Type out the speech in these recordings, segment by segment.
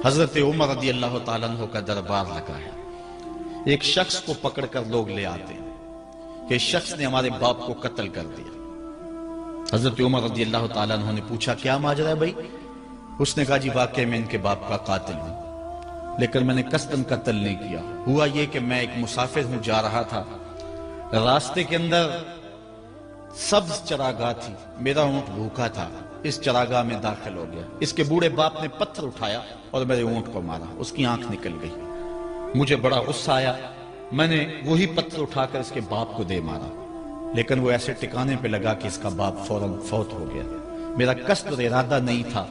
حضرت عمر رضی اللہ تعالیٰ عنہ کا دربار لگا ہے. ایک شخص کو پکڑ کر لوگ لے آتے ہیں کہ اس شخص نے ہمارے باپ کو قتل کر دیا. حضرت عمر رضی اللہ تعالیٰ عنہ نے پوچھا کیا ماجرا ہے بھائی؟ اس نے کہا جی واقعی میں ان کے باپ کا قاتل ہوں، لیکن میں نے قصداً قتل نہیں کیا. ہوا یہ کہ میں ایک مسافر ہوں، جا رہا تھا، راستے کے اندر سبز چراگاہ تھی، میرا اونٹ بھوکا تھا، اس چراگاہ میں داخل ہو گیا. اس کے بوڑھے باپ نے پتھر اٹھایا اور میرے اونٹ کو مارا، اس کی آنکھ نکل گئی. مجھے بڑا غصہ آیا، میں نے وہی پتھر اٹھا کر اس کے باپ کو دے مارا، لیکن وہ ایسے ٹکانے پہ لگا کہ اس کا باپ فوراً فوت ہو گیا. میرا قصد اور ارادہ نہیں تھا،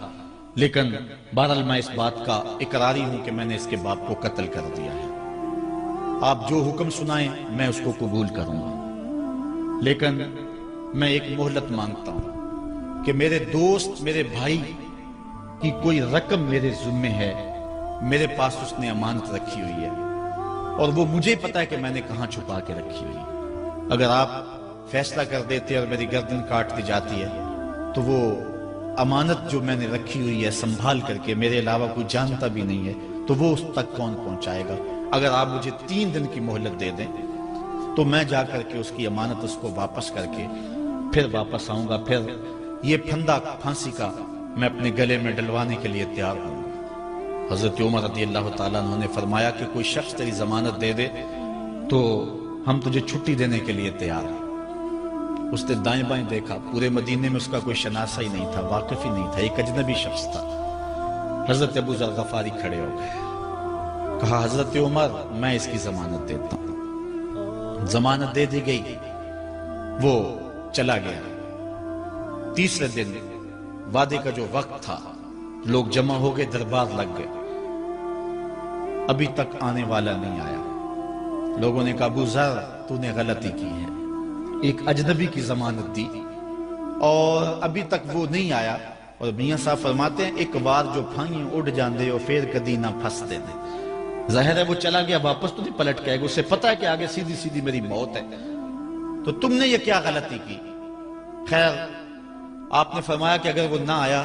لیکن بہرحال میں اس بات کا اقراری ہوں کہ میں نے اس کے باپ کو قتل کر دیا ہے. آپ جو حکم سنائیں میں اس کو قبول کروں گا، لیکن میں ایک مہلت مانگتا ہوں کہ میرے دوست، میرے بھائی کی کوئی رقم میرے ذمے ہے، میرے پاس اس نے امانت رکھی ہوئی ہے اور وہ مجھے پتا ہے کہ میں نے کہاں چھپا کے رکھی ہوئی ہے. اگر آپ فیصلہ کر دیتے اور میری گردن کاٹ دی جاتی ہے تو وہ امانت جو میں نے رکھی ہوئی ہے سنبھال کر کے، میرے علاوہ کوئی جانتا بھی نہیں ہے، تو وہ اس تک کون پہنچائے گا؟ اگر آپ مجھے 3 دن کی مہلت دے دیں تو میں جا کر کے اس کی امانت اس کو واپس کر کے پھر واپس آؤں گا. پھر یہ پھندا پھانسی کا میں اپنے گلے میں ڈلوانے کے لیے تیار ہوں گا. حضرت عمر رضی اللہ تعالیٰ عنہ نے فرمایا کہ کوئی شخص تیری ضمانت دے دے تو ہم تجھے چھٹی دینے کے لیے تیار ہیں. اس نے دائیں بائیں دیکھا، پورے مدینے میں اس کا کوئی شناسہ ہی نہیں تھا، واقف ہی نہیں تھا، ایک اجنبی شخص تھا. حضرت ابو ذر غفاری کھڑے ہو گئے، کہا حضرت عمر میں اس کی ضمانت دیتا ہوں. ضمانت دے دی گئی، وہ چلا گیا. تیسرے دن وعدے کا جو وقت تھا، لوگ جمع ہو گئے، دربار لگ گئے، ابھی تک آنے والا نہیں آیا. لوگوں نے کہا ابو ذر تو نے غلطی کی ہے، ایک اجنبی کی ضمانت دی اور ابھی تک وہ نہیں آیا. اور میاں صاحب فرماتے ہیں ایک بار جو پھائیں اڑ جاندے ہو پھر کدی نہ پھنستے دے. ظاہر ہے وہ چلا گیا، واپس تو نہیں پلٹ کے آئے گا، اسے پتا ہے کہ آگے سیدھی سیدھی میری موت ہے، تو تم نے یہ کیا غلطی کی؟ خیر آپ نے فرمایا کہ اگر وہ نہ آیا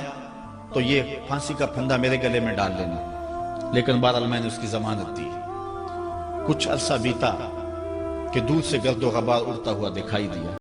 تو یہ پھانسی کا پھندا میرے گلے میں ڈال لینا، لیکن بہرحال میں نے اس کی ضمانت دی. کچھ عرصہ بیتا کہ دور سے گرد و غبار اڑتا ہوا دکھائی دیا.